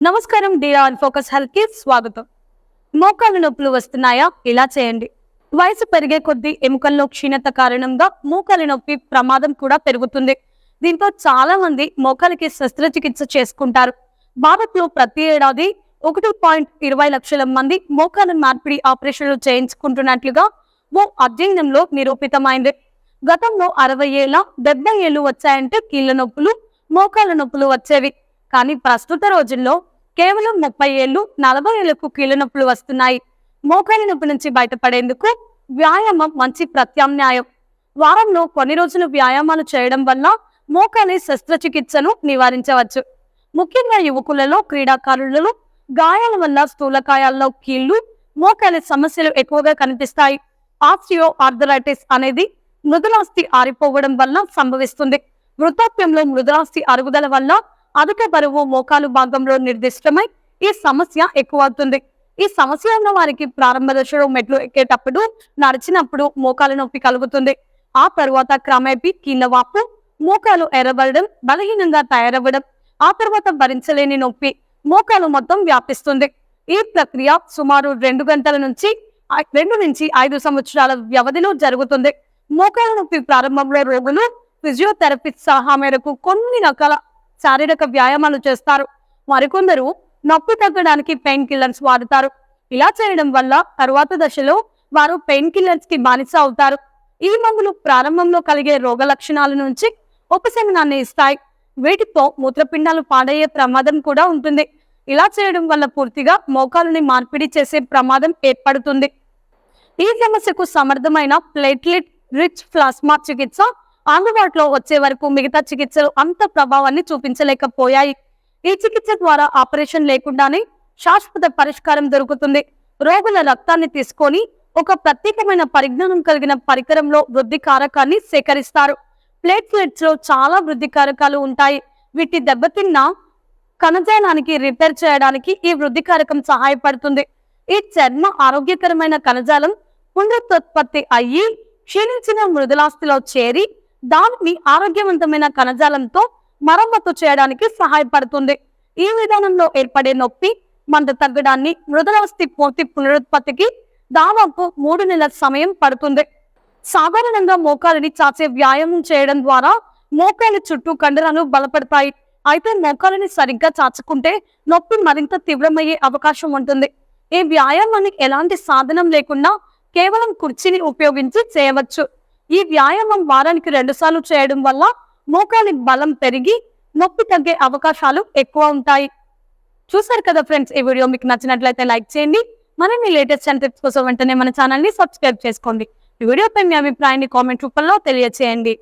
నమస్కారం DR focus health కి స్వాగతం. మోకాలు నొప్పులు వస్తున్నాయా? ఇలా చేయండి. వయసు పెరిగే కొద్దీ ఎముకల్లో క్షీణత కారణంగా మోకాలి నొప్పి ప్రమాదం కూడా పెరుగుతుంది. దీంతో చాలా మంది మోకాలికి శస్త్రచికిత్స చేసుకుంటారు. భారత్ లో ప్రతి ఏడాది 1.20 లక్షల మంది మోకాలు మార్పిడి ఆపరేషన్లు చేయించుకుంటున్నట్లుగా ఓ అధ్యయనంలో నిరూపితమైంది. గతంలో 60 ఏళ్ల 70 ఏళ్లు వచ్చాయంటే కీళ్ల నొప్పులు, మోకాల నొప్పులు వచ్చేవి. కానీ ప్రస్తుత రోజుల్లో కేవలం 30 ఏళ్లు 40 ఏళ్లకు కీళ్ల నొప్పులు వస్తున్నాయి. మోకాలి నొప్పి నుంచి బయటపడేందుకు వ్యాయామం మంచి ప్రత్యామ్నాయం. వారంలో కొన్ని రోజులు వ్యాయామాలు చేయడం వల్ల మోకాలి శస్త్రచికిత్సను నివారించవచ్చు. ముఖ్యంగా యువకులలో, క్రీడాకారులలో గాయాల వల్ల స్థూలకాయాల్లో కీళ్లు, మోకాలి సమస్యలు ఎక్కువగా కనిపిస్తాయి. ఆస్టియో ఆర్థరైటిస్ అనేది మృదులాస్థి ఆరిపోవడం వల్ల సంభవిస్తుంది. వృద్ధాప్యంలో మృదులాస్థి అరుగుదల వల్ల అధిక బరువు మోకాలు భాగంలో నిర్దిష్టమై ఈ సమస్య ఎక్కువవుతుంది. ఈ సమస్య ఉన్న వారికి ప్రారంభ దశలో మెట్లు ఎక్కేటప్పుడు, నడిచినప్పుడు మోకాలు నొప్పి కలుగుతుంది. ఆ తరువాత క్రమేపీ కీళ్ల వాపు, మోకాలు ఎర్రబడడం, బలహీనంగా తయారవ్వడం, ఆ తర్వాత భరించలేని నొప్పి మోకాలు మొత్తం వ్యాపిస్తుంది. ఈ ప్రక్రియ సుమారు 2 గంటల నుంచి 5 సంవత్సరాల వ్యవధిలో జరుగుతుంది. మోకాలు నొప్పి ప్రారంభంలో రోగులు ఫిజియోథెరపిస్ట్ సలహా మేరకు కొన్ని రకాల శారీరక వ్యాయామాలు చేస్తారు. మరికొందరు నొప్పి తగ్గడానికి పెయిన్ కిల్లర్స్ వాడతారు. ఇలా చేయడం వల్ల తరువాత దశలో వారు పెయిన్ కిల్లర్స్ కి బానిస అవుతారు. ఈ మందులు ప్రారంభంలో కలిగే రోగ లక్షణాల నుంచి ఉపశమనాన్ని ఇస్తాయి. వీటితో మూత్రపిండాలు పాడయ్యే ప్రమాదం కూడా ఉంటుంది. ఇలా చేయడం వల్ల పూర్తిగా మోకాలుని మార్పిడి చేసే ప్రమాదం ఏర్పడుతుంది. ఈ సమస్యకు సమర్థమైన ప్లేట్లెట్ రిచ్ ప్లాస్మా చికిత్స అందుబాటులో వచ్చే వరకు మిగతా చికిత్సలు అంత ప్రభావాన్ని చూపించలేకపోయాయి. ఈ చికిత్స ద్వారా ఆపరేషన్ లేకుండానే శాశ్వత పరిష్కారం దొరుకుతుంది. రోగుల రక్తాన్ని తీసుకొని ఒక ప్రత్యేకమైన పరిజ్ఞానం కలిగిన పరికరంలో వృద్ధి కారకాన్ని సేకరిస్తారు. ప్లేట్లెట్స్ లో చాలా వృద్ధి కారకాలు ఉంటాయి. వీటి దెబ్బతిన్న కణజాలానికి రిపేర్ చేయడానికి ఈ వృద్ధి కారకం సహాయపడుతుంది. ఈ చర్మ ఆరోగ్యకరమైన కణజాలం పునరుత్పత్తి అయ్యి క్షీణించిన మృదులాస్థిలో చేరి దానిని ఆరోగ్యవంతమైన కణజాలంతో మరమ్మతు చేయడానికి సహాయపడుతుంది. ఈ విధానంలో ఏర్పడే నొప్పి, మంట తగ్గడాన్ని, మృదులాస్థి పూర్తి పునరుత్పత్తికి దాదాపు 3 నెలల సమయం పడుతుంది. సాధారణంగా మోకాలిని చాచే వ్యాయామం చేయడం ద్వారా మోకాలి చుట్టూ కండరాలు బలపడతాయి. అయితే మోకాలిని సరిగ్గా చాచుకుంటే నొప్పి మరింత తీవ్రమయ్యే అవకాశం ఉంటుంది. ఈ వ్యాయామాన్ని ఎలాంటి సాధనం లేకుండా కేవలం కుర్చీని ఉపయోగించి చేయవచ్చు. ఈ వ్యాయామం వారానికి 2 సార్లు చేయడం వల్ల మోకాలి బలం పెరిగి నొప్పి తగ్గే అవకాశాలు ఎక్కువ ఉంటాయి. చూసారు కదా ఫ్రెండ్స్, ఈ వీడియో మీకు నచ్చినట్లయితే లైక్ చేయండి. మరిన్ని లేటెస్ట్ అండ్ టిప్స్ కోసం వెంటనే మన ఛానల్ ని సబ్స్క్రైబ్ చేసుకోండి. ఈ వీడియోపై మీ అభిప్రాయాన్ని కామెంట్ రూపంలో తెలియజేయండి.